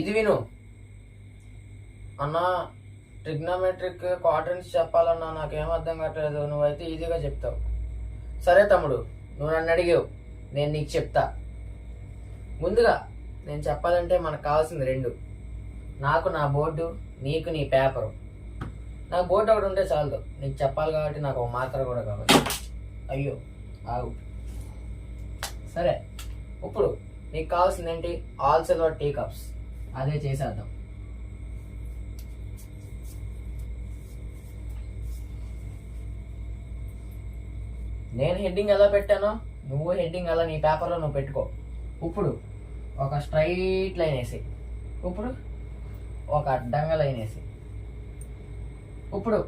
ఇది విను అన్నా. ట్రిగ్నోమెట్రిక్ క్వాడ్రంట్స్ చెప్పాలన్నా నాకేం అర్థం కావట్లేదు. నువ్వైతే ఈజీగా చెప్తావు. సరే తమ్ముడు, నువ్వు నన్ను అడిగావు, నేను నీకు చెప్తా. ముందుగా నేను చెప్పాలంటే మనకు కావాల్సింది రెండు. నాకు నా బోర్డు, నీకు నీ పేపరు. నాకు బోర్డు ఒకటి ఉంటే చాలదు. నీకు చెప్పాలి కాబట్టి నాకు ఒక మార్కర్ కూడా కావాలి. అయ్యో ఆగు. సరే, ఇప్పుడు నీకు కావాల్సింది ఏంటి? All silver tea cups. అదే చేసేద్దాం. నేను హెడ్డింగ్ ఎలా పెట్టానో నువ్వు హెడ్డింగ్ అలా నీ పేపర్లో నువ్వు పెట్టుకో. ఇప్పుడు ఒక స్ట్రైట్ లైన్ వేసి, ఇప్పుడు ఒక అడ్డంగా లైన్ వేసి, ఇప్పుడు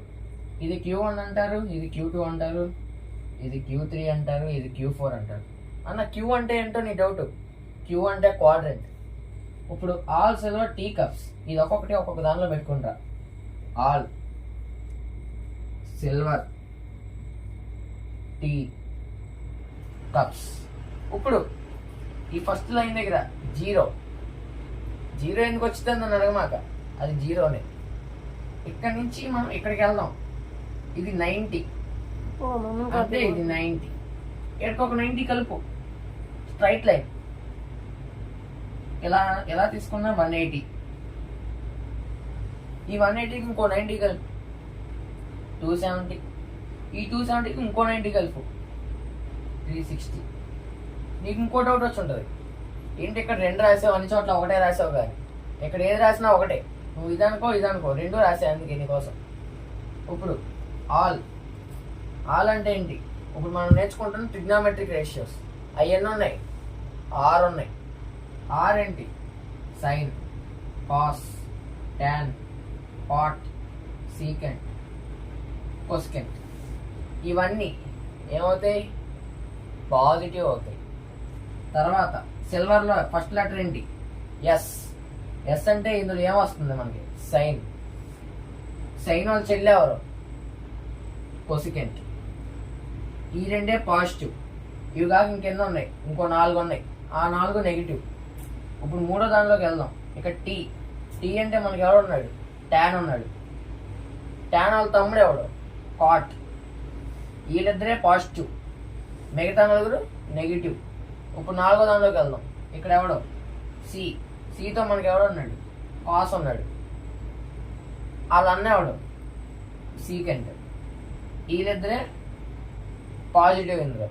ఇది Q1 అంటారు, ఇది Q2 అంటారు, ఇది Q3 అంటారు, ఇది Q4 అంటారు. అన్న Q అంటే ఏంటో నీ డౌట్. Q అంటే క్వాడ్రంట్. ఇప్పుడు ఆల్ సిల్వర్ టీ కప్స్, ఇది ఒక్కొక్కటి ఒక్కొక్క దానిలో పెట్టుకుంటా. All silver tea cups. ఇప్పుడు ఈ ఫస్ట్ లైన్ దగ్గర జీరో ఎందుకు వచ్చిందని నన్ను అడగమాక, అది జీరోనే. ఇక్కడ నుంచి మనం ఇక్కడికి వెళ్దాం. ఇది 90 అంటే ఇది 90. ఇక్కడికి ఒక 90 కలుపు. స్ట్రైట్ లైన్ ఎలా తీసుకున్నా 180. ఈ 180కి ఇంకో 90 కలుపు, 270. ఈ 270కి ఇంకో 90 కలుపు, 360. నీకు ఇంకో డౌట్ వచ్చి ఉంటుంది, ఏంటి ఇక్కడ రెండు రాసావు, అన్ని చోట్ల ఒకటే రాసావు. కానీ ఇక్కడ ఏది రాసినా ఒకటే. నువ్వు ఇదనుకో రెండు రాసావు అందుకే నీకోసం. ఇప్పుడు ఆల్ అంటే ఏంటి? ఇప్పుడు మనం నేర్చుకుంటున్న ట్రిగ్నోమెట్రిక్ రేషియోస్. అవన్నీ ఉన్నాయి, 6 ఉన్నాయి. 6 ఏంటి? Sine, cos, tan, cot, secant, cosecant. ఇవన్నీ ఏమవుతాయి? పాజిటివ్ అవుతాయి. తర్వాత సిల్వర్లో ఫస్ట్ లెటర్ ఏంటి? ఎస్ అంటే ఇందులో ఏమొస్తుంది మనకి? సైన్ వాళ్ళు చెల్లెవరు? కొసెకెంట్. ఈ రెండే పాజిటివ్. ఇవి కాక ఇంకెన్నో ఉన్నాయి, ఇంకో 4 ఉన్నాయి. ఆ 4 నెగిటివ్. ఇప్పుడు మూడో దానిలోకి వెళ్దాం. ఇక్కడ టీ అంటే మనకి ఎవడు ఉన్నాడు? టాన్ ఉన్నాడు. టాన్ వాళ్ళ తమ్ముడు ఎవడు? కాట్. వీళ్ళిద్దరే పాజిటివ్, మిగతా నలుగురు నెగిటివ్. ఇప్పుడు 4వ దానిలోకి వెళ్దాం. ఇక్కడ ఎవడో సితో మనకి ఎవడు ఉన్నాడు? కాస్ ఉన్నాడు. వాళ్ళ అన్న ఎవడు? సీకెంట్. వీళ్ళిద్దరే పాజిటివ్ ఇందులో.